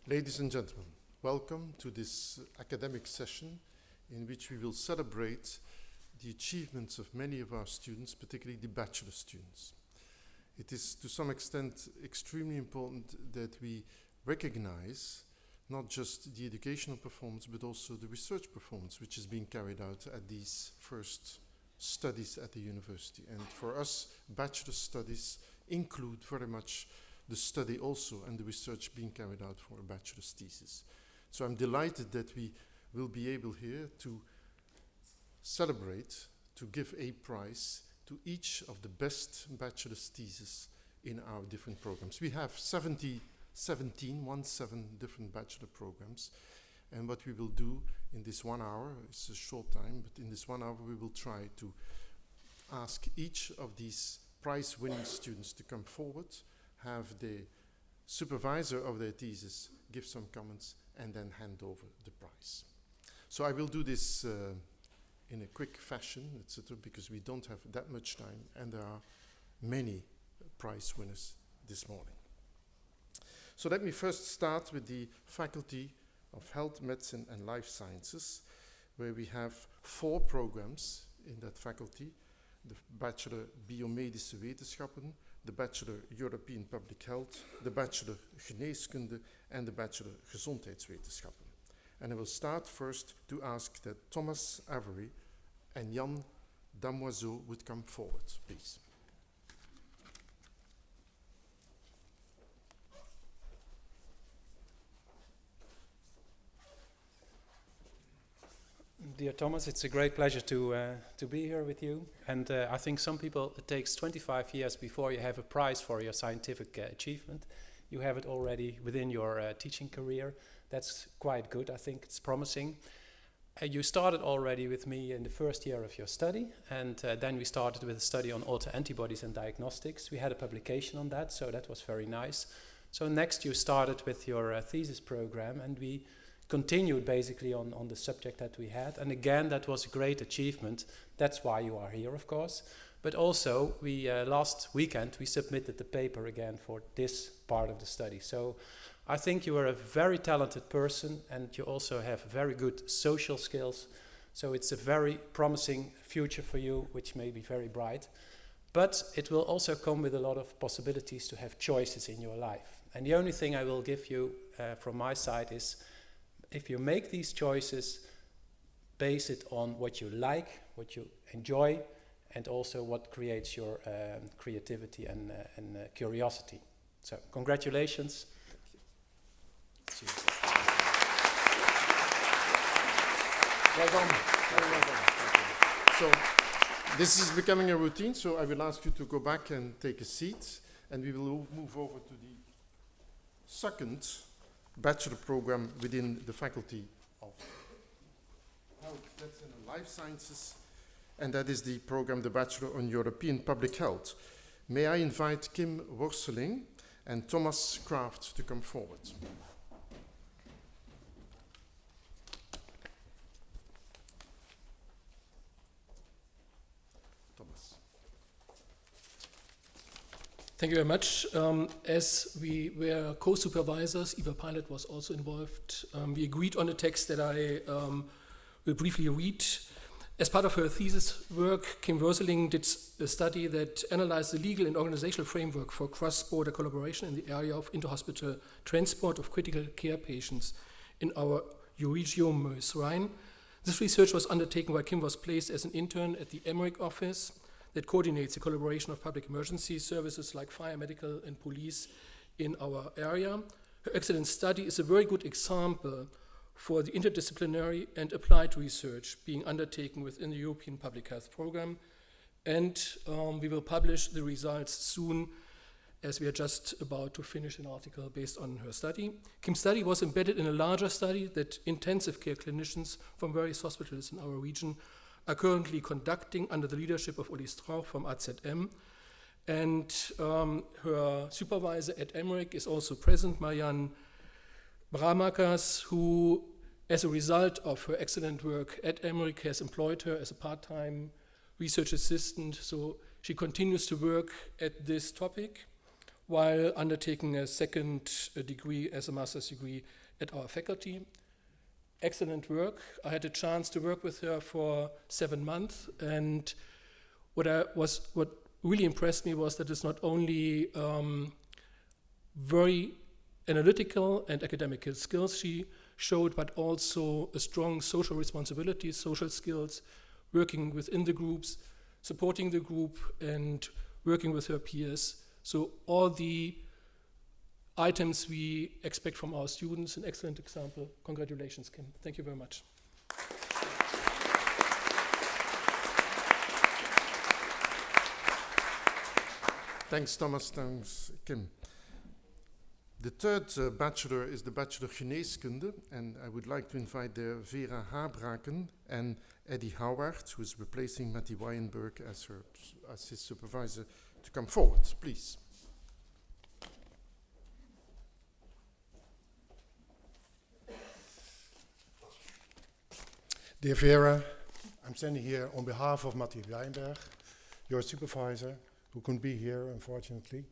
Ladies and gentlemen, welcome to this academic session in which we will celebrate the achievements of many of our students, particularly the bachelor students. It is to some extent extremely important that we recognize not just the educational performance but also the research performance which is being carried out at these first studies at the university. And for us, bachelor studies include very much the study also and the research being carried out for a bachelor's thesis. So I'm delighted that we will be able here to celebrate, to give a prize to each of the best bachelor's theses in our different programs. We have 17 different bachelor programs, and what we will do in this 1 hour, it's a short time, but in this 1 hour we will try to ask each of these prize-winning students to come forward, have the supervisor of their thesis give some comments, and then hand over the prize. So I will do this in a quick fashion, etc., because we don't have that much time, and there are many prize winners this morning. So let me first start with the Faculty of Health, Medicine and Life Sciences, where we have 4 programs in that faculty: the Bachelor Biomedische Wetenschappen, the Bachelor European Public Health, the Bachelor Geneeskunde, and the Bachelor Gezondheidswetenschappen. And I will start first to ask that Thomas Avery and Jan Damoiseau would come forward, please. Dear Thomas, it's a great pleasure to be here with you. And I think some people, it takes 25 years before you have a prize for your scientific achievement. You have it already within your teaching career. That's quite good. I think it's promising. You started already with me in the first year of your study, and then we started with a study on autoantibodies and diagnostics. We had a publication on that, so that was very nice. So next you started with your thesis program, and we continued basically on the subject that we had. And again, that was a great achievement. That's why you are here, of course. But also, we last weekend, we submitted the paper again for this part of the study. So I think you are a very talented person, and you also have very good social skills. So it's a very promising future for you, which may be very bright. But it will also come with a lot of possibilities to have choices in your life. And the only thing I will give you from my side is, if you make these choices, base it on what you like, what you enjoy, and also what creates your creativity and curiosity. So, congratulations. Well done. Very well done. So, this is becoming a routine, so I will ask you to go back and take a seat, and we will move over to the second bachelor program within the Faculty of Health, Medicine and Life Sciences, and that is the program, the Bachelor on European Public Health. May I invite Kim Worseling and Thomas Kraft to come forward. Thomas. Thank you very much. As we were co-supervisors, Eva Pilot was also involved. We agreed on a text that I will briefly read. As part of her thesis work, Kim Worseling did a study that analyzed the legal and organizational framework for cross-border collaboration in the area of inter-hospital transport of critical care patients in our Euregio Meuse-Rhine. This research was undertaken while Kim was placed as an intern at the Emmerich office that coordinates the collaboration of public emergency services like fire, medical, and police in our area. Her excellent study is a very good example for the interdisciplinary and applied research being undertaken within the European Public Health Program. And we will publish the results soon, as we are just about to finish an article based on her study. Kim's study was embedded in a larger study that intensive care clinicians from various hospitals in our region are currently conducting under the leadership of Uli Strauch from AZM. And her supervisor at Emmerich is also present, Marianne Bramakas, who as a result of her excellent work at Emmerich, has employed her as a part-time research assistant. So she continues to work at this topic while undertaking a second degree as a master's degree at our faculty. Excellent work. I had a chance to work with her for 7 months, and what really impressed me was that it's not only very analytical and academic skills she showed, but also a strong social responsibility, social skills, working within the groups, supporting the group, and working with her peers. So all the items we expect from our students, an excellent example. Congratulations, Kim. Thank you very much. Thanks, Thomas. Thanks, Kim. The third bachelor is the Bachelor Geneeskunde, and I would like to invite there Vera Habraken and Eddie Howard, who is replacing Matty Weinberg as his supervisor, to come forward, please. Dear Vera, I'm standing here on behalf of Matty Weinberg, your supervisor, who couldn't be here, unfortunately.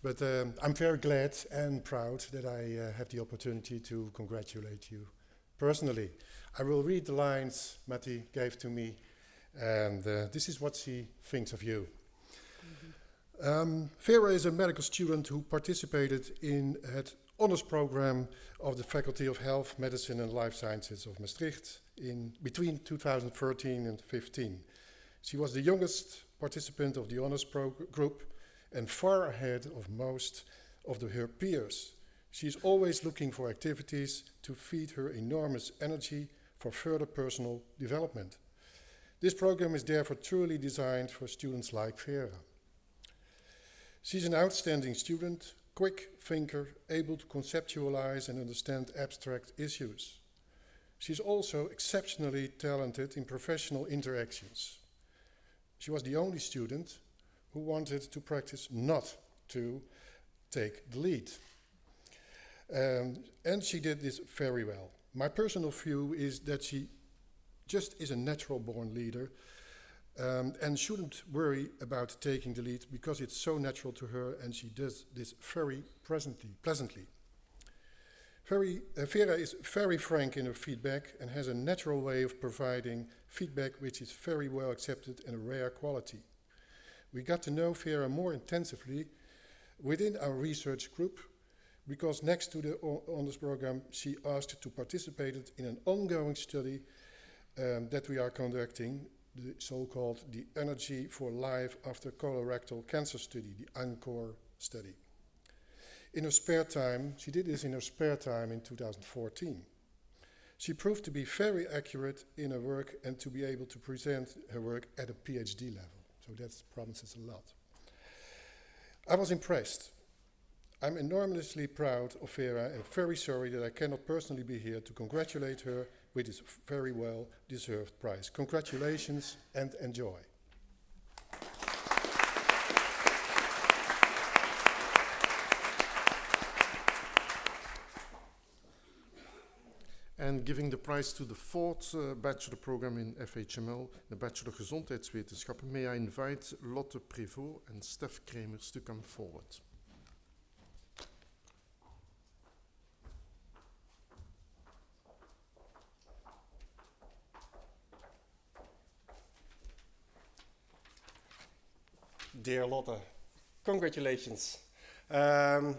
But I'm very glad and proud that I have the opportunity to congratulate you personally. I will read the lines Matty gave to me, and this is what she thinks of you. Vera is a medical student who participated in het honors program of the Faculty of Health, Medicine and Life Sciences of Maastricht between 2013 and 2015. She was the youngest participant of the honors group and far ahead of most of her peers. She is always looking for activities to feed her enormous energy for further personal development. This program is therefore truly designed for students like Vera. She's an outstanding student, quick thinker, able to conceptualize and understand abstract issues. She's also exceptionally talented in professional interactions. She was the only student who wanted to practice not to take the lead. And she did this very well. My personal view is that she just is a natural born leader and shouldn't worry about taking the lead because it's so natural to her and she does this very pleasantly. Vera is very frank in her feedback and has a natural way of providing feedback which is very well accepted and a rare quality. We got to know Vera more intensively within our research group because next to the honors program she asked to participate in an ongoing study that we are conducting, the so-called the Energy for Life After Colorectal Cancer study, the ENCORE study. In her spare time, she did this in her spare time in 2014. She proved to be very accurate in her work and to be able to present her work at a PhD level. So that promises a lot. I was impressed. I'm enormously proud of Vera and very sorry that I cannot personally be here to congratulate her with this very well-deserved prize. Congratulations and enjoy. And giving the prize to the fourth bachelor program in FHML, the Bachelor Gezondheidswetenschappen, may I invite Lotte Prévost and Stef Kremers to come forward. Dear Lotte, congratulations. And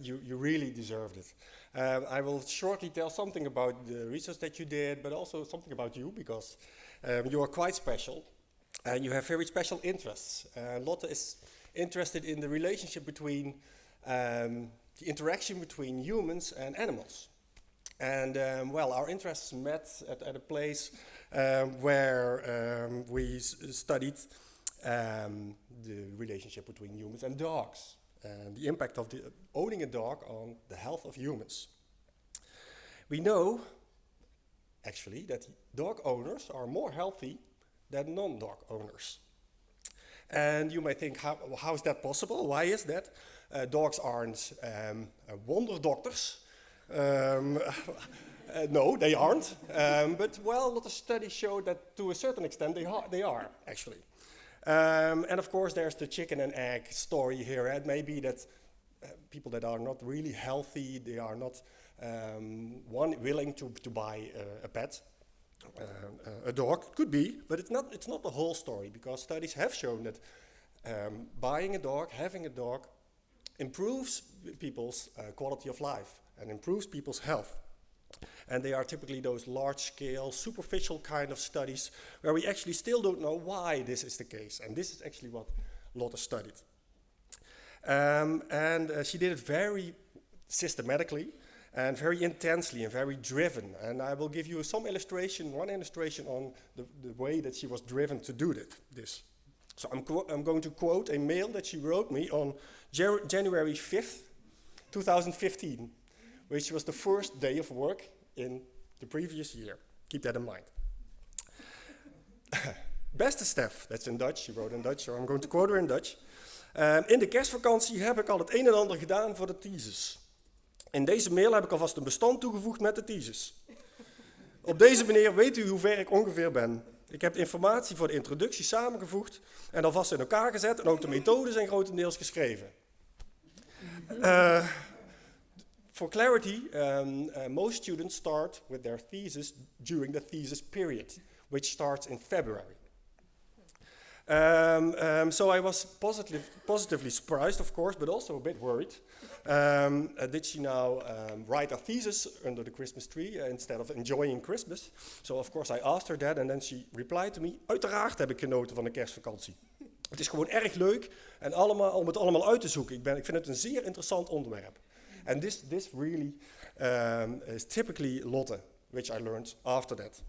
you really deserved it. I will shortly tell something about the research that you did, but also something about you, because you are quite special and you have very special interests. Lotte is interested in the relationship between, the interaction between humans and animals. And well, our interests met at a place where we studied the relationship between humans and dogs. And the impact of owning a dog on the health of humans. We know, actually, that dog owners are more healthy than non-dog owners. And you may think, how is that possible? Why is that? Dogs aren't wonder doctors. No, they aren't. But well, a lot of studies show that to a certain extent they are actually. And of course, there's the chicken and egg story here. It may be that people that are not really healthy, they are not willing to buy a pet, a dog. Could be, but it's not the whole story, because studies have shown that buying a dog, having a dog, improves people's quality of life and improves people's health. And they are typically those large-scale, superficial kind of studies where we actually still don't know why this is the case. And this is actually what Lotte studied. And she did it very systematically and very intensely and very driven. And I will give you one illustration on the way that she was driven to do this. So I'm going to quote a mail that she wrote me on January 5th, 2015, which was the first day of work in the previous year. Keep that in mind. Beste Stef, that's in Dutch, she wrote in Dutch, so I'm going to quote her in Dutch. In de kerstvakantie heb ik al het een en ander gedaan voor de thesis. In deze mail heb ik alvast een bestand toegevoegd met de thesis. Op deze manier weet u hoe ver ik ongeveer ben. Ik heb de informatie voor de introductie samengevoegd en alvast in elkaar gezet en ook de methoden zijn grotendeels geschreven. For clarity, most students start with their thesis during the thesis period, which starts in February. So I was positively surprised, of course, but also a bit worried. Did she now write a thesis under the Christmas tree instead of enjoying Christmas? So of course I asked her that, and then she replied to me, uiteraard heb ik genoten van de kerstvakantie. Het is gewoon erg leuk en om het allemaal uit te zoeken. Ik vind het een zeer interessant onderwerp. And this really is typically Lotte, which I learned after that.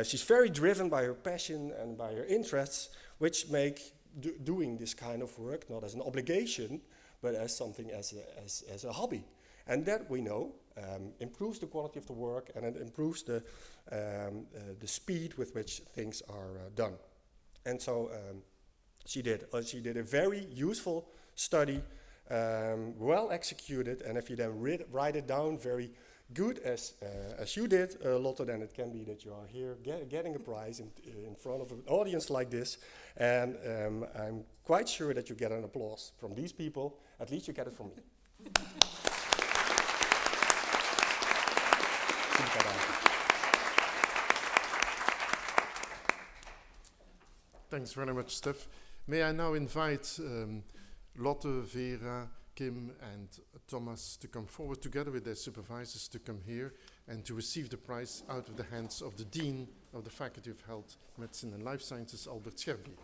She's very driven by her passion and by her interests, which make doing this kind of work not as an obligation, but as something as a hobby. And that, we know, improves the quality of the work, and it improves the speed with which things are done. And so she did a very useful study, well executed, and if you then write it down very good as you did, Lotte, then it can be that you are here getting a prize in front of an audience like this, and I'm quite sure that you get an applause from these people. At least you get it from me. Thanks very much, Steph. May I now invite Lotte, Vera, Kim and Thomas to come forward together with their supervisors to come here and to receive the prize out of the hands of the Dean of the Faculty of Health, Medicine and Life Sciences, Albert Scherbier.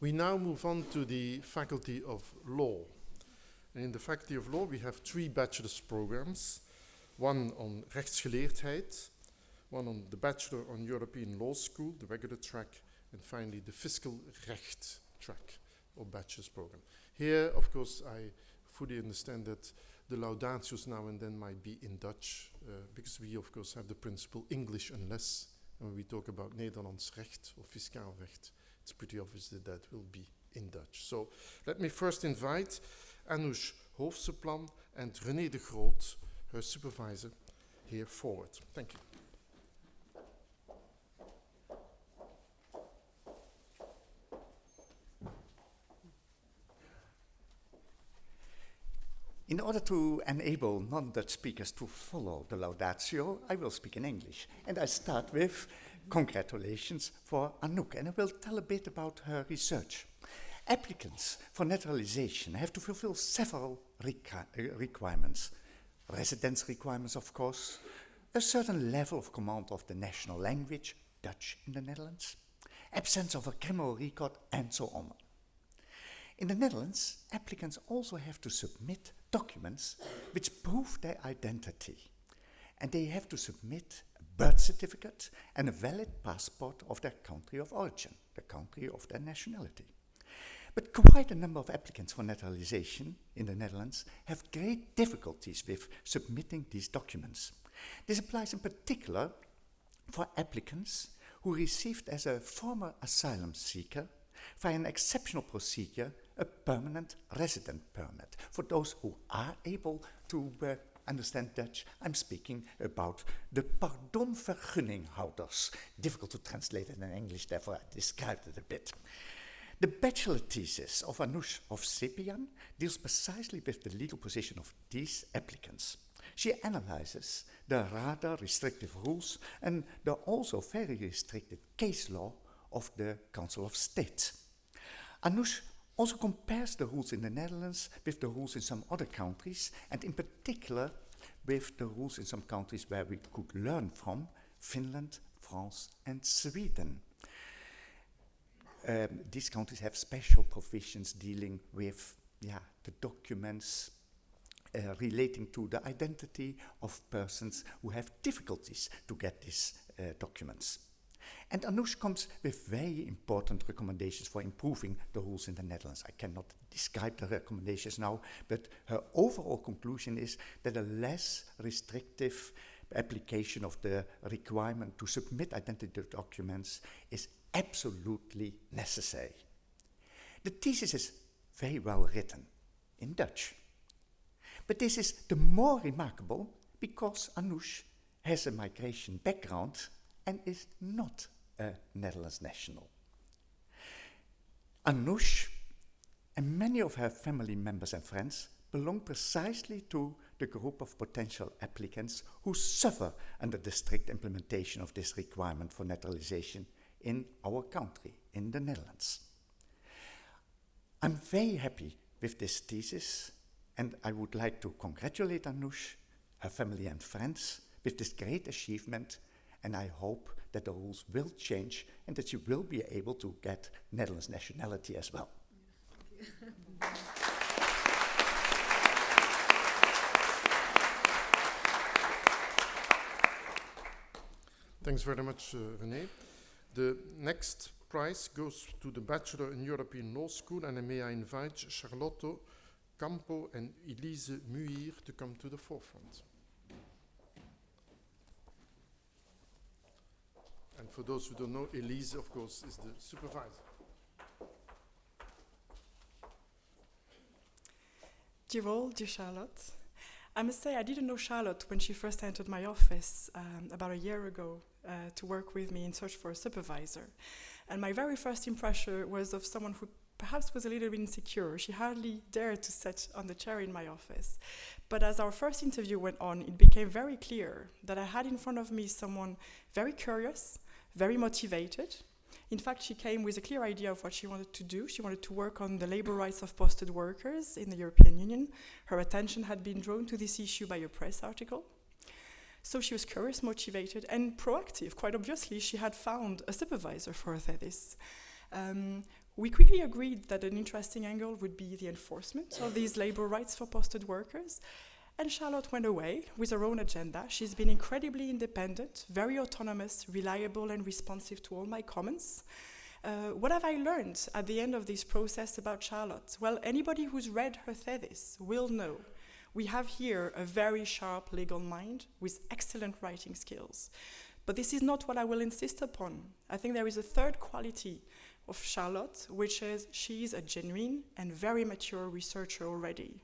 We now move on to the Faculty of Law. And in the Faculty of Law we have 3 bachelor's programs. One on rechtsgeleerdheid, one on the Bachelor on European Law School, the regular track, and finally the Fiscal Recht track or bachelor's program. Here, of course, I fully understand that the laudatios now and then might be in Dutch, because we, of course, have the principle English unless, and when we talk about Nederlands recht or fiscaal recht, it's pretty obvious that that will be in Dutch. So let me first invite Anoush Hoofseplan and René de Groot, her supervisor, here forward. Thank you. In order to enable non-Dutch speakers to follow the laudatio, I will speak in English. And I start with congratulations for Anouk, and I will tell a bit about her research. Applicants for naturalization have to fulfill several requirements. Residence requirements, of course, a certain level of command of the national language, Dutch in the Netherlands, absence of a criminal record, and so on. In the Netherlands, applicants also have to submit documents which prove their identity. And they have to submit a birth certificate and a valid passport of their country of origin, the country of their nationality. But quite a number of applicants for naturalization in the Netherlands have great difficulties with submitting these documents. This applies in particular for applicants who received as a former asylum seeker via an exceptional procedure a permanent resident permit. For those who are able to understand Dutch, I'm speaking about the pardonvergunninghouders. Difficult to translate it in English, therefore I described it a bit. The bachelor thesis of Anoush Hovsepian deals precisely with the legal position of these applicants. She analyzes the rather restrictive rules and the also very restricted case law of the Council of State. Anoush also compares the rules in the Netherlands with the rules in some other countries, and in particular with the rules in some countries where we could learn from, Finland, France, and Sweden. These countries have special provisions dealing with the documents relating to the identity of persons who have difficulties to get these documents. And Anoush comes with very important recommendations for improving the rules in the Netherlands. I cannot describe the recommendations now, but her overall conclusion is that a less restrictive application of the requirement to submit identity documents is absolutely necessary. The thesis is very well written in Dutch. But this is the more remarkable because Anoush has a migration background and is not a Netherlands national. Anoush and many of her family members and friends belong precisely to the group of potential applicants who suffer under the strict implementation of this requirement for naturalization in our country, in the Netherlands. I'm very happy with this thesis, and I would like to congratulate Anoush, her family and friends with this great achievement, and I hope that the rules will change and that she will be able to get Netherlands nationality as well. Thanks very much, René. The next prize goes to the Bachelor in European Law School, and may I invite Charlotte Campo and Elise Muir to come to the forefront. And for those who don't know, Elise, of course, is the supervisor. Dear all, dear Charlotte, I must say I didn't know Charlotte when she first entered my office about a year ago to work with me in search for a supervisor. And my very first impression was of someone who perhaps was a little bit insecure. She hardly dared to sit on the chair in my office. But as our first interview went on, it became very clear that I had in front of me someone very curious, very motivated. In fact, she came with a clear idea of what she wanted to do. She wanted to work on the labor rights of posted workers in the European Union. Her attention had been drawn to this issue by a press article. So she was curious, motivated, and proactive. Quite obviously, she had found a supervisor for her thesis. We quickly agreed that an interesting angle would be the enforcement of these labor rights for posted workers. And Charlotte went away with her own agenda. She's been incredibly independent, very autonomous, reliable, and responsive to all my comments. What have I learned at the end of this process about Charlotte? Well, anybody who's read her thesis will know we have here a very sharp legal mind with excellent writing skills. But this is not what I will insist upon. I think there is a third quality of Charlotte, which is she is a genuine and very mature researcher already.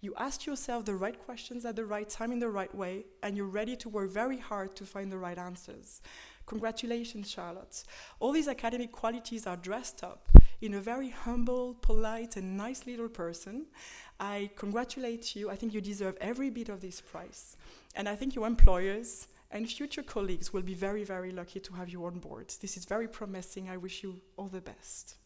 You ask yourself the right questions at the right time in the right way, and you're ready to work very hard to find the right answers. Congratulations, Charlotte. All these academic qualities are dressed up in a very humble, polite, and nice little person. I congratulate you. I think you deserve every bit of this prize. And I think your employers and future colleagues will be very, very lucky to have you on board. This is very promising. I wish you all the best.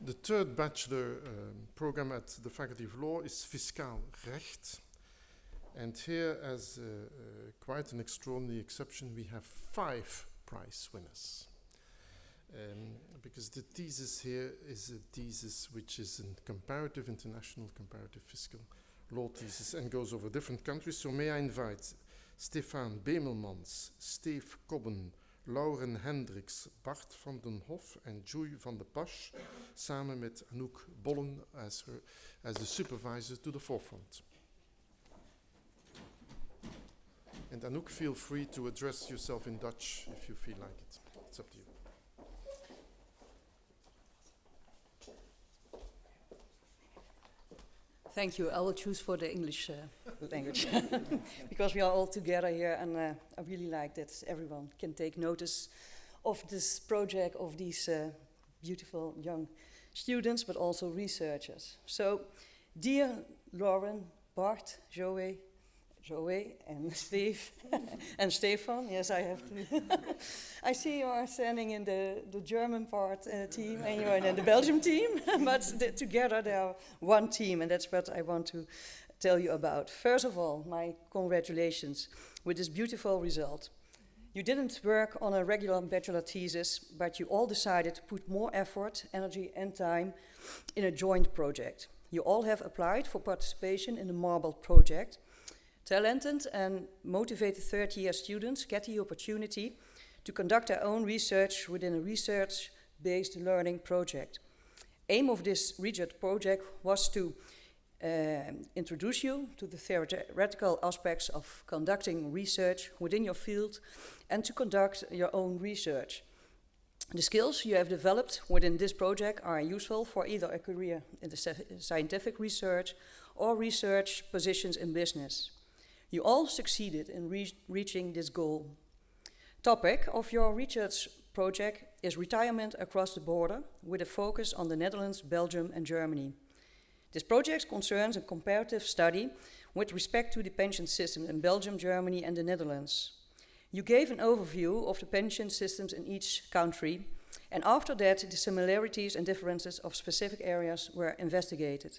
The third bachelor program at the Faculty of Law is Fiscaal Recht. And here, as quite an extraordinary exception, we have 5 prize winners. Because the thesis here is a thesis which is a comparative, international comparative fiscal law thesis and goes over different countries. So may I invite Stefan Bemelmans, Steve Kobben, Lauren Hendricks, Bart van den Hof en Joy van de Pas, samen met Anouk Bollen as the supervisor to the forefront. And Anouk, feel free to address yourself in Dutch if you feel like it. It's up to you. Thank you. I will choose for the English language because we are all together here, and I really like that everyone can take notice of this project, of these beautiful young students, but also researchers. So, dear Lauren, Bart, Joey, and Steve, and Stefan, yes, I have to. I see you are standing in the German part team, and you are in the Belgium team, but together they are one team, and that's what I want to tell you about. First of all, my congratulations with this beautiful result. You didn't work on a regular bachelor thesis, but you all decided to put more effort, energy, and time in a joint project. You all have applied for participation in the Marble project. Talented and motivated third-year students get the opportunity to conduct their own research within a research-based learning project. Aim of this research project was to introduce you to the theoretical aspects of conducting research within your field and to conduct your own research. The skills you have developed within this project are useful for either a career in the scientific research or research positions in business. You all succeeded in reaching this goal. Topic of your research project is retirement across the border with a focus on the Netherlands, Belgium and Germany. This project concerns a comparative study with respect to the pension system in Belgium, Germany and the Netherlands. You gave an overview of the pension systems in each country, and after that the similarities and differences of specific areas were investigated.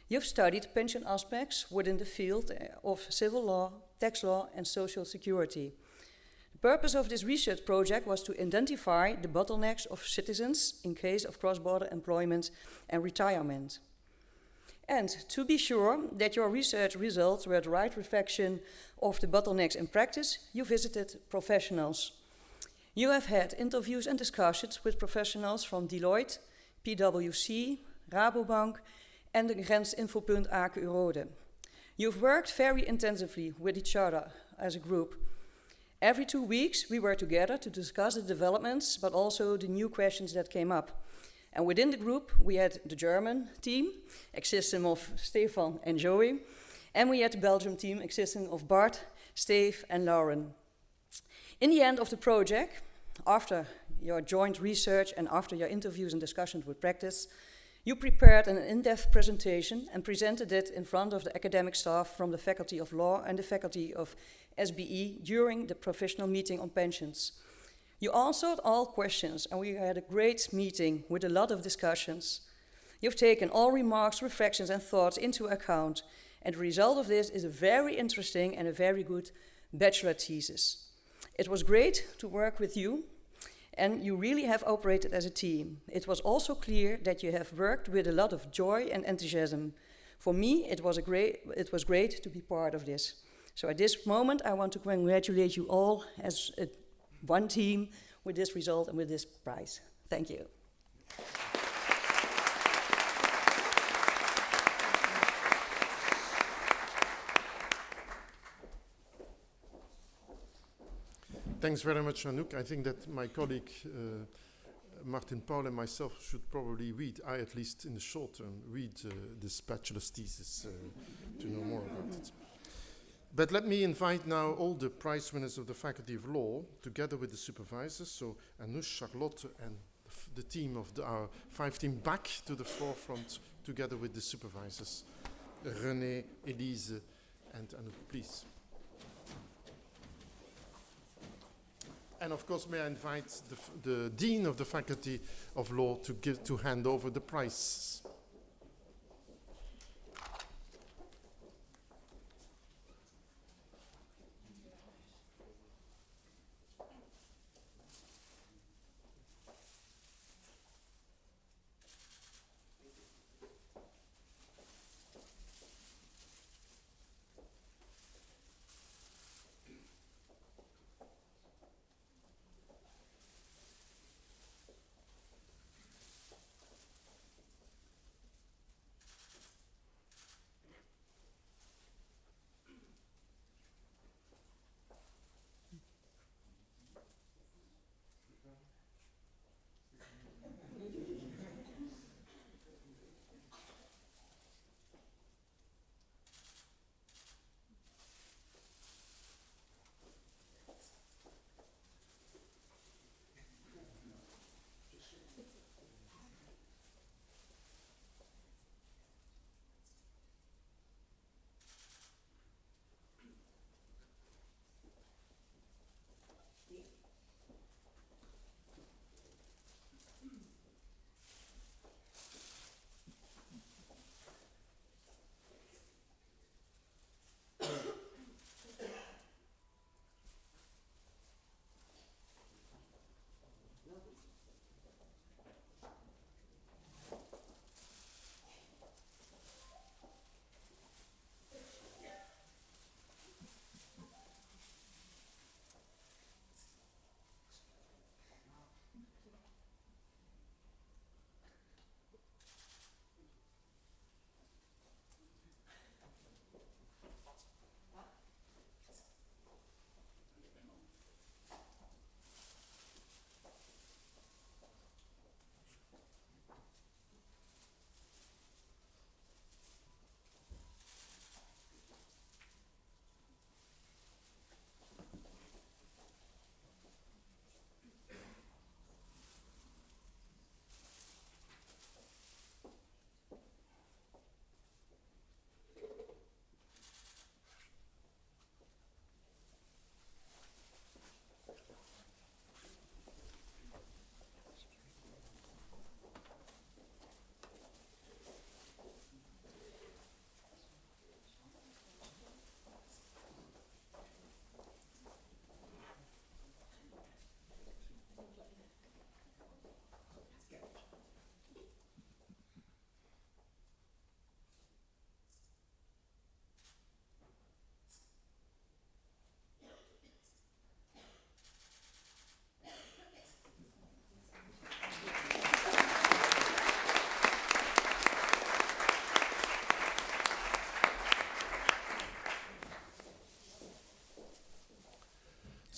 You've studied pension aspects within the field of civil law, tax law and social security. The purpose of this research project was to identify the bottlenecks of citizens in case of cross-border employment and retirement. And to be sure that your research results were the right reflection of the bottlenecks in practice, you visited professionals. You have had interviews and discussions with professionals from Deloitte, PwC, Rabobank, and the Grensinfopunt Aken-Urode. You've worked very intensively with each other as a group. Every 2 weeks we were together to discuss the developments, but also the new questions that came up. And within the group we had the German team, consisting of Stefan and Joey, and we had the Belgium team, consisting of Bart, Steve and Lauren. In the end of the project, after your joint research and after your interviews and discussions with practice, you prepared an in-depth presentation and presented it in front of the academic staff from the Faculty of Law and the Faculty of SBE during the professional meeting on pensions. You answered all questions and we had a great meeting with a lot of discussions. You've taken all remarks, reflections and thoughts into account And the result of this is a very interesting and a very good bachelor thesis. It was great to work with you, and you really have operated as a team. It was also clear that you have worked with a lot of joy and enthusiasm. For me, it was great to be part of this. So at this moment, I want to congratulate you all as one team with this result and with this prize. Thank you. Thanks very much, Anouk. I think that my colleague Martin Paul and myself should probably read, I at least in the short term, read this bachelor's thesis to know more about it. But let me invite now all the prize winners of the Faculty of Law, together with the supervisors, so Anoush, Charlotte, and the team of our 5 team, back to the forefront, together with the supervisors, René, Elise, and Anouk, please. And of course, may I invite the Dean of the Faculty of Law to hand over the prize.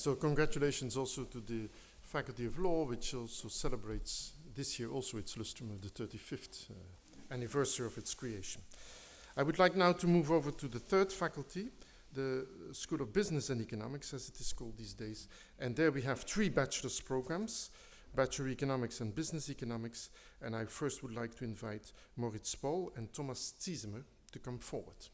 So congratulations also to the Faculty of Law, which also celebrates this year also its lustrum of the 35th anniversary of its creation. I would like now to move over to the third faculty, the School of Business and Economics, as it is called these days. And there we have 3 bachelor's programs, Bachelor Economics and Business Economics. And I first would like to invite Moritz Paul and Thomas Ziesemer to come forward.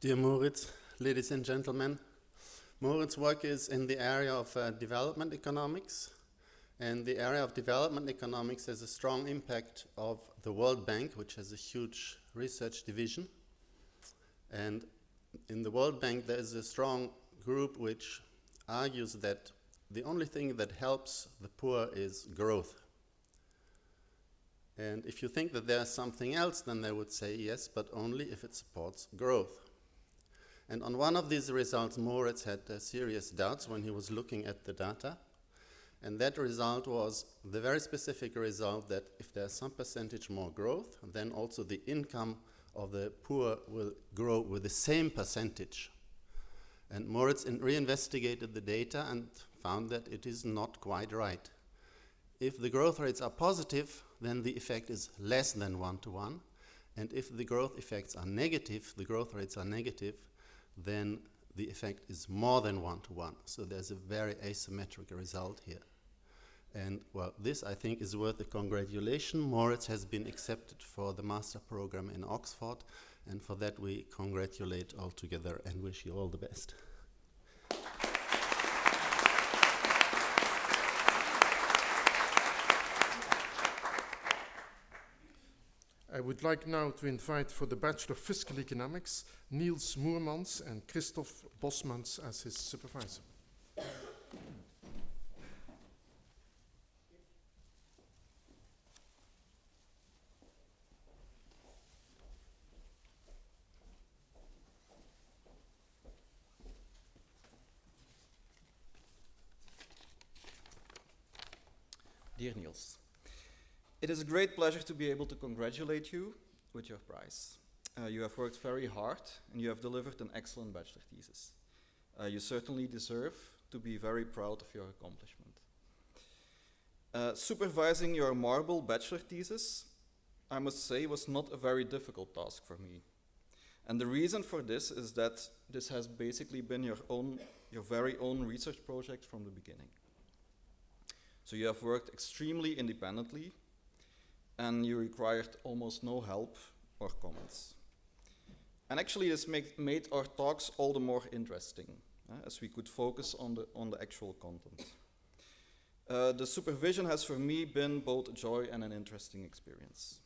Dear Moritz, ladies and gentlemen, Moritz's work is in the area of development economics, and the area of development economics has a strong impact of the World Bank, which has a huge research division. And in the World Bank there is a strong group which argues that the only thing that helps the poor is growth. And if you think that there's something else, then they would say yes, but only if it supports growth. And on one of these results, Moritz had serious doubts when he was looking at the data. And that result was the very specific result that if there's some percentage more growth, then also the income of the poor will grow with the same percentage. And Moritz reinvestigated the data and found that it is not quite right. If the growth rates are positive, then the effect is less than 1-to-1. And if the growth effects are negative, the growth rates are negative, then the effect is more than 1-to-1. So there's a very asymmetric result here. And well, this I think is worth a congratulation. Moritz has been accepted for the master program in Oxford, and for that we congratulate all together and wish you all the best. I would like now to invite for the Bachelor of Fiscal Economics, Niels Moermans and Christoph Bosmans as his supervisor. Dear Niels, it is a great pleasure to be able to congratulate you with your prize. You have worked very hard and you have delivered an excellent bachelor thesis. You certainly deserve to be very proud of your accomplishment. Supervising your marble bachelor thesis, I must say, was not a very difficult task for me. And the reason for this is that this has basically been your very own research project from the beginning. So you have worked extremely independently, and you required almost no help or comments. And actually this made our talks all the more interesting, as we could focus on the actual content. The supervision has for me been both a joy and an interesting experience.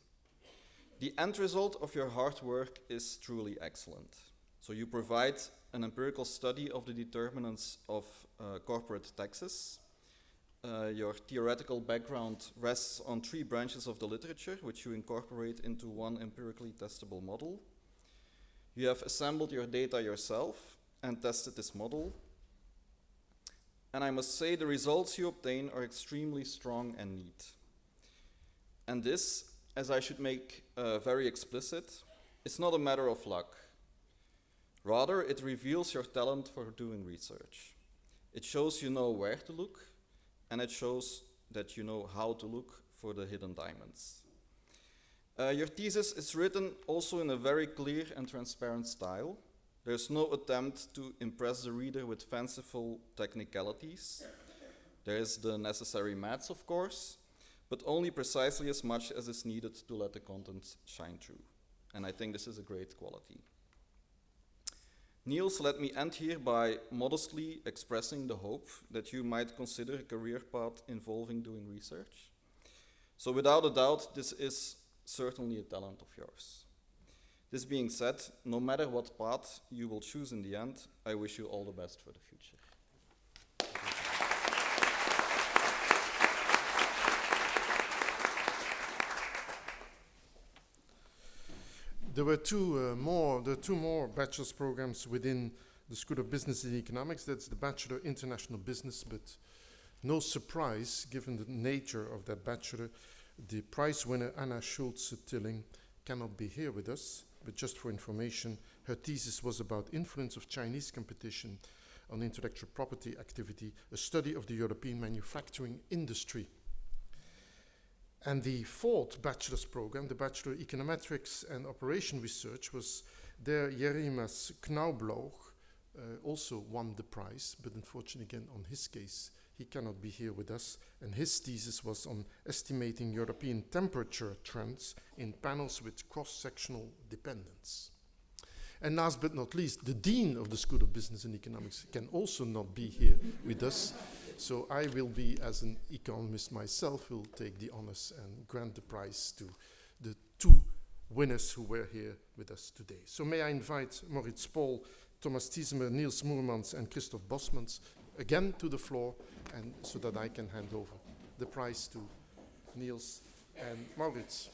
The end result of your hard work is truly excellent. So you provide an empirical study of the determinants of corporate taxes. Your theoretical background rests on 3 branches of the literature, which you incorporate into one empirically testable model. You have assembled your data yourself and tested this model. And I must say the results you obtain are extremely strong and neat. And this, as I should make very explicit, is not a matter of luck. Rather, it reveals your talent for doing research. It shows you know where to look, and it shows that you know how to look for the hidden diamonds. Your thesis is written also in a very clear and transparent style. There's no attempt to impress the reader with fanciful technicalities. There is the necessary maths, of course, but only precisely as much as is needed to let the content shine through. And I think this is a great quality. Niels, let me end here by modestly expressing the hope that you might consider a career path involving doing research. So without a doubt, this is certainly a talent of yours. This being said, no matter what path you will choose in the end, I wish you all the best for the future. There were two more bachelor's programs within the School of Business and Economics. That's the Bachelor International Business, but no surprise, given the nature of that bachelor, the prize winner Anna Schulze-Tilling cannot be here with us. But just for information, her thesis was about influence of Chinese competition on intellectual property activity, a study of the European manufacturing industry. And the 4th bachelor's program, the Bachelor Econometrics and Operation Research, was there Jerimas Knaublauch also won the prize, but unfortunately again on his case, he cannot be here with us, and his thesis was on estimating European temperature trends in panels with cross-sectional dependence. And last but not least, the Dean of the School of Business and Economics can also not be here with us. So I will be, as an economist myself, will take the honors and grant the prize to the two winners who were here with us today. So may I invite Moritz Paul, Thomas Thiesemer, Niels Moermans and Christoph Bosmans again to the floor, and so that I can hand over the prize to Niels and Maurits.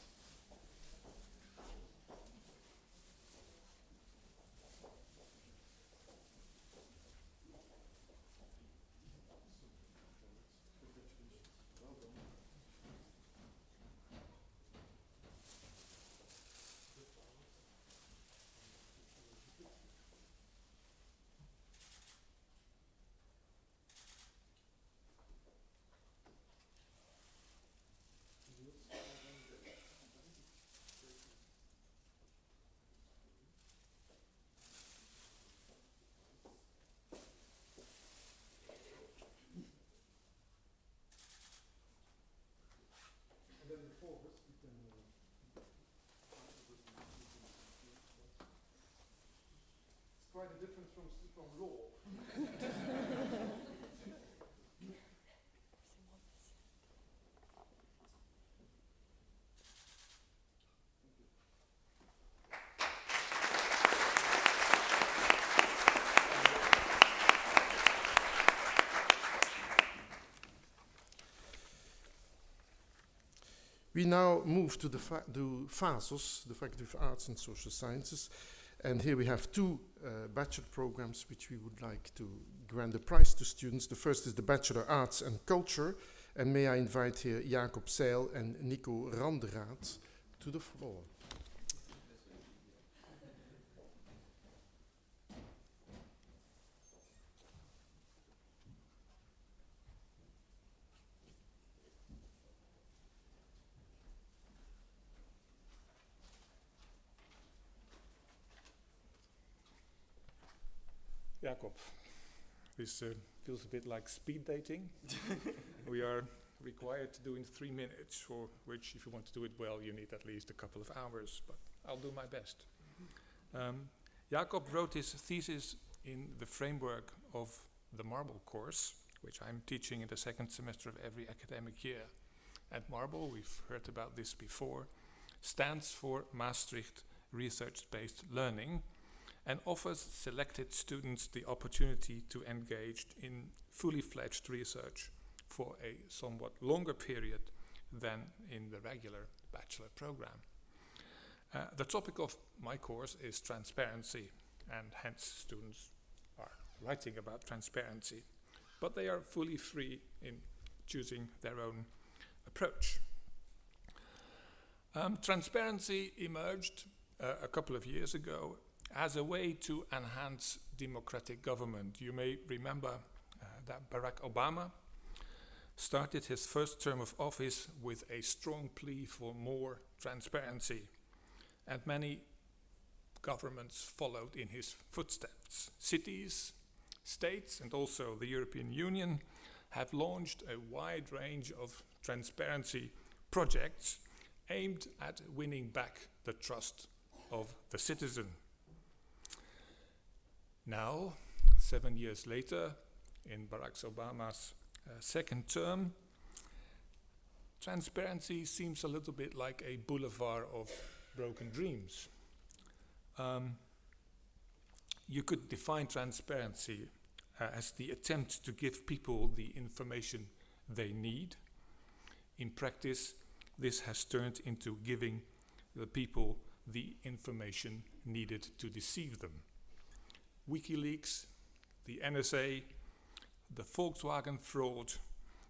Quite a difference from law. We now move to the FASOS, the Faculty of Arts and Social Sciences. And here we have two bachelor programs which we would like to grant the prize to students. The first is the Bachelor Arts and Culture. And may I invite here Jacob Seil and Nico Randeraad to the floor. Jacob, this feels a bit like speed dating. We are required to do in 3 minutes, for which, if you want to do it well, you need at least a couple of hours, but I'll do my best. Jacob wrote his thesis in the framework of the Marble course, which I'm teaching in the second semester of every academic year. And Marble, we've heard about this before, stands for Maastricht Research-Based Learning, and offers selected students the opportunity to engage in fully fledged research for a somewhat longer period than in the regular bachelor program. The topic of my course is transparency, and hence students are writing about transparency, but they are fully free in choosing their own approach. Transparency emerged a couple of years ago as a way to enhance democratic government. You may remember that Barack Obama started his first term of office with a strong plea for more transparency, and many governments followed in his footsteps. Cities, states, and also the European Union have launched a wide range of transparency projects aimed at winning back the trust of the citizen. Now, 7 years later, in Barack Obama's second term, transparency seems a little bit like a boulevard of broken dreams. You could define transparency as the attempt to give people the information they need. In practice, this has turned into giving the people the information needed to deceive them. WikiLeaks, the NSA, the Volkswagen fraud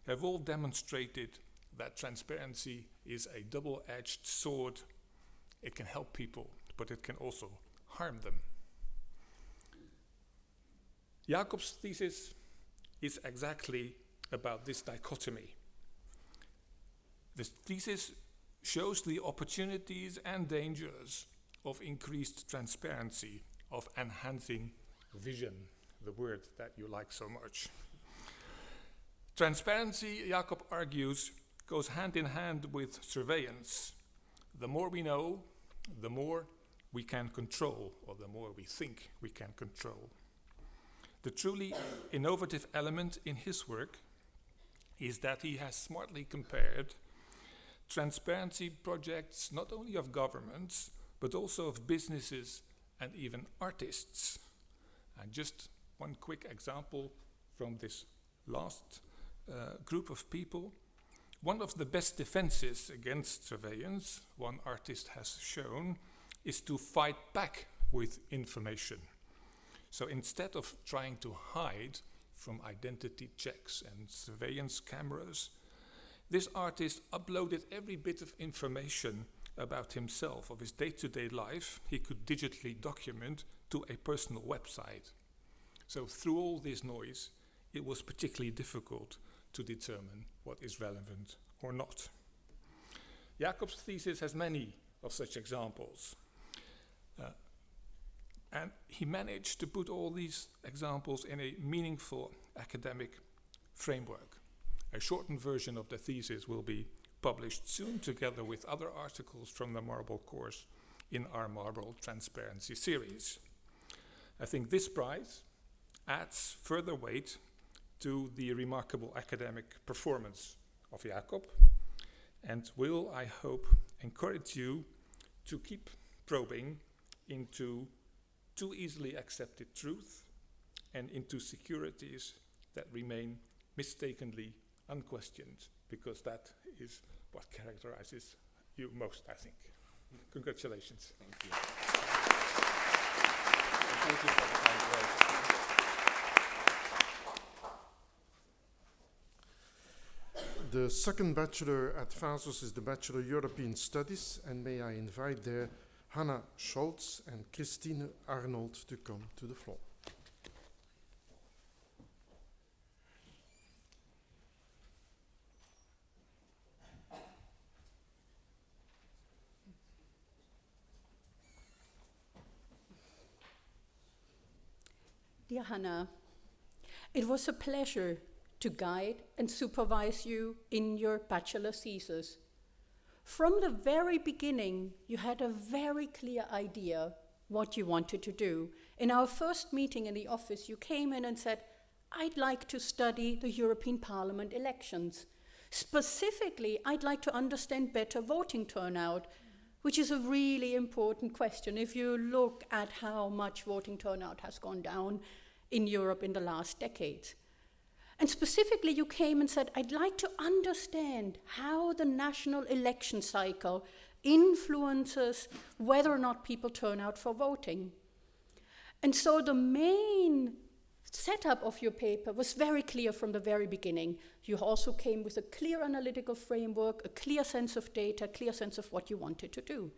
have all demonstrated that transparency is a double-edged sword. It can help people, but it can also harm them. Jacob's thesis is exactly about this dichotomy. This thesis shows the opportunities and dangers of increased transparency, of enhancing vision, the word that you like so much. Transparency, Jacob argues, goes hand in hand with surveillance. The more we know, the more we can control, or the more we think we can control. The truly innovative element in his work is that he has smartly compared transparency projects not only of governments, but also of businesses and even artists. And just one quick example from this last group of people. One of the best defenses against surveillance, one artist has shown, is to fight back with information. So instead of trying to hide from identity checks and surveillance cameras, this artist uploaded every bit of information about himself, of his day-to-day life, he could digitally document to a personal website. So through all this noise, it was particularly difficult to determine what is relevant or not. Jacob's thesis has many of such examples. And he managed to put all these examples in a meaningful academic framework. A shortened version of the thesis will be published soon, together with other articles from the Marble course in our Marble Transparency series. I think this prize adds further weight to the remarkable academic performance of Jacob, and will, I hope, encourage you to keep probing into too easily accepted truth and into securities that remain mistakenly unquestioned, because that is what characterizes you most, I think. Congratulations. Thank you. Thank you for the kind words. The second bachelor at Vasos is the Bachelor European Studies, and may I invite there Hannah Scholz and Christine Arnold to come to the floor. Dear Hannah, it was a pleasure to guide and supervise you in your bachelor thesis. From the very beginning, you had a very clear idea what you wanted to do. In our first meeting in the office, you came in and said, I'd like to study the European Parliament elections. Specifically, I'd like to understand better voting turnout, which is a really important question if you look at how much voting turnout has gone down in Europe in the last decades. And specifically, you came and said, I'd like to understand how the national election cycle influences whether or not people turn out for voting. And so the main setup of your paper was very clear from the very beginning. You also came with a clear analytical framework, a clear sense of data, clear sense of what you wanted to do.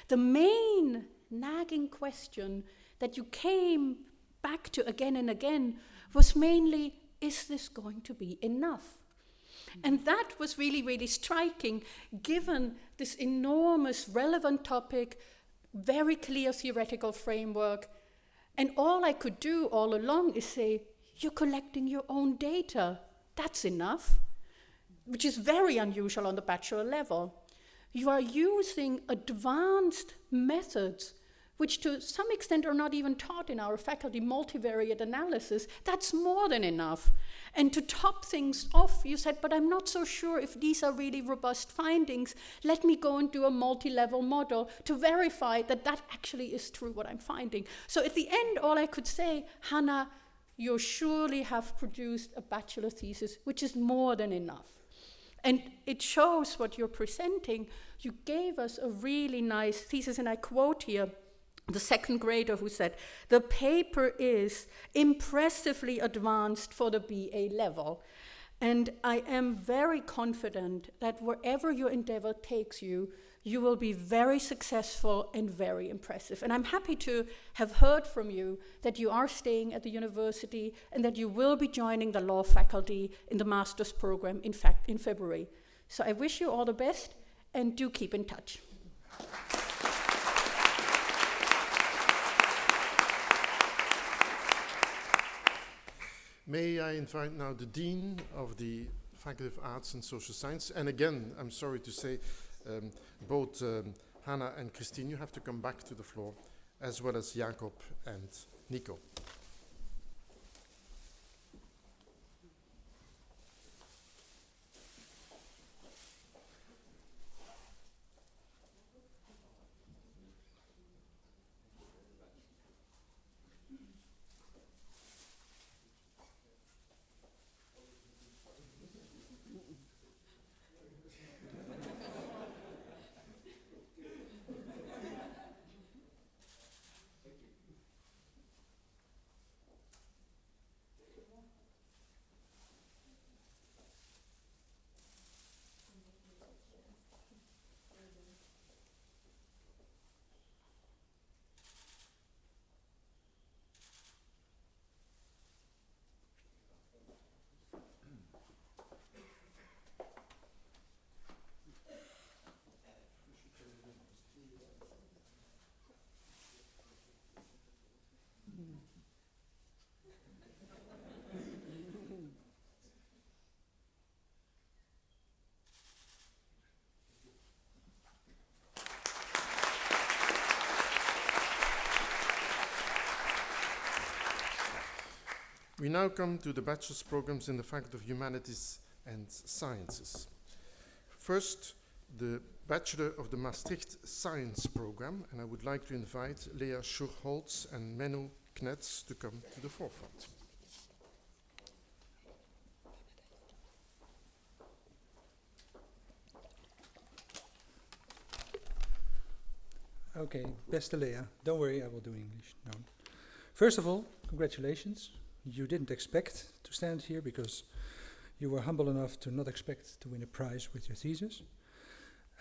The main nagging question that you came back to again and again was mainly, is this going to be enough? And that was really, really striking, given this enormous relevant topic, very clear theoretical framework. And all I could do all along is say, you're collecting your own data. That's enough, which is very unusual on the bachelor level. You are using advanced methods which to some extent are not even taught in our faculty, multivariate analysis. That's more than enough. And to top things off, you said, but I'm not so sure if these are really robust findings. Let me go and do a multi-level model to verify that that actually is true, what I'm finding. So at the end, all I could say, Hannah, you surely have produced a bachelor thesis, which is more than enough. And it shows what you're presenting. You gave us a really nice thesis, and I quote here, the second grader who said, the paper is impressively advanced for the BA level. And I am very confident that wherever your endeavor takes you, you will be very successful and very impressive. And I'm happy to have heard from you that you are staying at the university and that you will be joining the law faculty in the master's program, in fact, in February. So I wish you all the best, and do keep in touch. May I invite now the Dean of the Faculty of Arts and Social Science, and again, I'm sorry to say, both Hannah and Christine, you have to come back to the floor, as well as Jacob and Nico. We now come to the bachelor's programs in the Faculty of Humanities and Sciences. First, the Bachelor of the Maastricht Science Program, and I would like to invite Lea Schurholz and Menno Knets to come to the forefront. Okay, beste Lea, don't worry, I will do English. No. First of all, congratulations. You didn't expect to stand here because you were humble enough to not expect to win a prize with your thesis.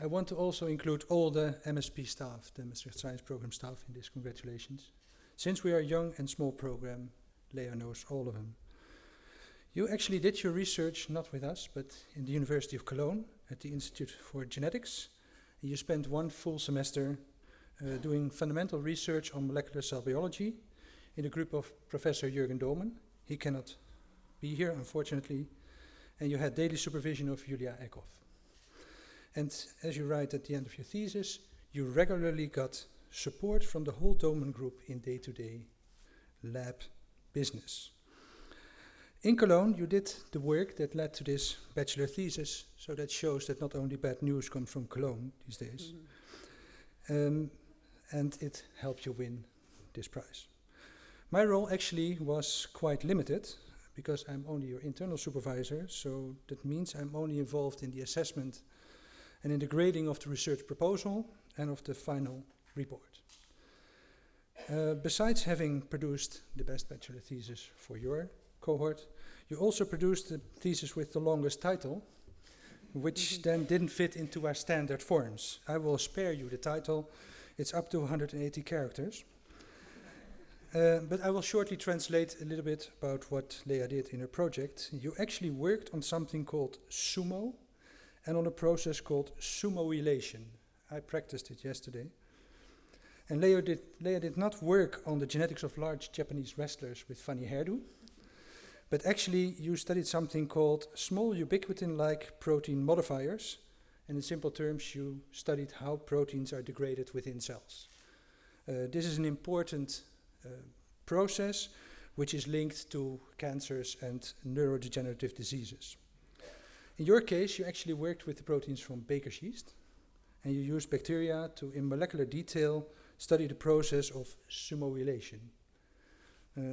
I want to also include all the MSP staff, the Maastricht Science Program staff, in this congratulations. Since we are a young and small program, Lea knows all of them. You actually did your research not with us, but in the University of Cologne at the Institute for Genetics. And you spent one full semester doing fundamental research on molecular cell biology in a group of Professor Jürgen Domen. He cannot be here, unfortunately. And you had daily supervision of Julia Eckhoff. And as you write at the end of your thesis, you regularly got support from the whole Domen group in day-to-day lab business. In Cologne, you did the work that led to this bachelor thesis, so that shows that not only bad news comes from Cologne these days, and it helped you win this prize. My role actually was quite limited, because I'm only your internal supervisor, so that means I'm only involved in the assessment and in the grading of the research proposal and of the final report. Besides having produced the best bachelor thesis for your cohort, you also produced the thesis with the longest title, which then didn't fit into our standard forms. I will spare you the title. It's up to 180 characters. But I will shortly translate a little bit about what Lea did in her project. You actually worked on something called sumo and on a process called sumoylation. I practiced it yesterday. And Lea did not work on the genetics of large Japanese wrestlers with funny hairdo, but actually you studied something called small ubiquitin-like protein modifiers. And in simple terms, you studied how proteins are degraded within cells. This is an important process which is linked to cancers and neurodegenerative diseases. In your case, you actually worked with the proteins from baker's yeast, and you used bacteria to, in molecular detail, study the process of sumoylation.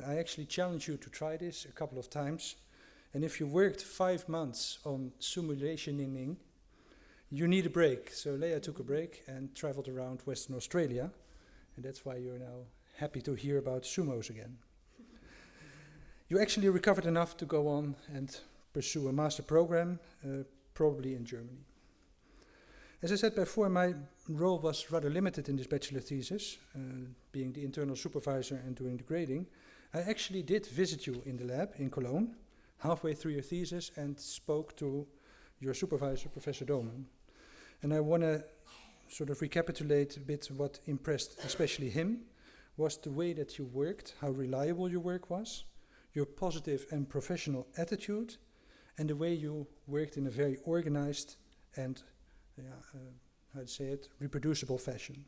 I actually challenged you to try this a couple of times, and if you worked 5 months on sumoylationing, you need a break. So Lea took a break and traveled around Western Australia, and that's why you're now happy to hear about sumos again. You actually recovered enough to go on and pursue a master program, probably in Germany. As I said before, my role was rather limited in this bachelor thesis, being the internal supervisor and doing the grading. I actually did visit you in the lab in Cologne, halfway through your thesis, and spoke to your supervisor, Professor Domen. And I want to sort of recapitulate a bit what impressed especially him, was the way that you worked, how reliable your work was, your positive and professional attitude, and the way you worked in a very organized and I'd say it, reproducible fashion.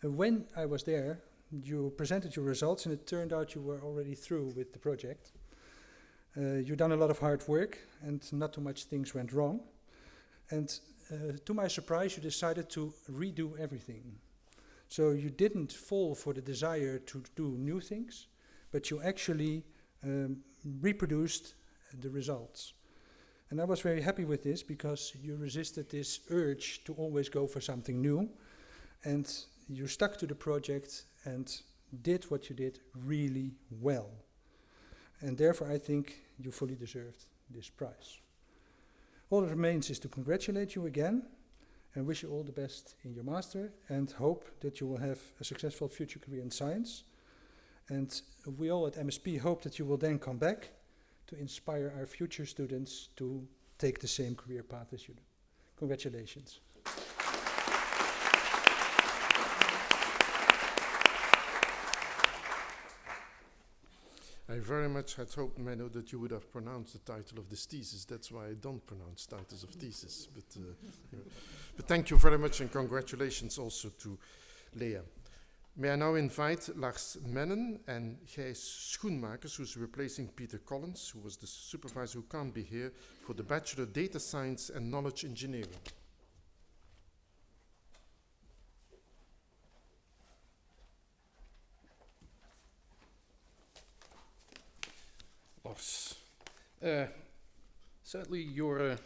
When I was there, you presented your results and it turned out you were already through with the project. You've done a lot of hard work and not too much things went wrong. And to my surprise, you decided to redo everything. So you didn't fall for the desire to do new things, but you actually reproduced the results. And I was very happy with this because you resisted this urge to always go for something new. And you stuck to the project and did what you did really well. And therefore I think you fully deserved this prize. All that remains is to congratulate you again and wish you all the best in your master and hope that you will have a successful future career in science. And we all at MSP hope that you will then come back to inspire our future students to take the same career path as you do. Congratulations. I very much had hoped, Menno, that you would have pronounced the title of this thesis. That's why I don't pronounce titles of thesis. But thank you very much and congratulations also to Lea. May I now invite Lars Mennen and Gijs Schoenmakers, who's replacing Peter Collins, who was the supervisor who can't be here, for the Bachelor Data Science and Knowledge Engineering. Lars, sadly your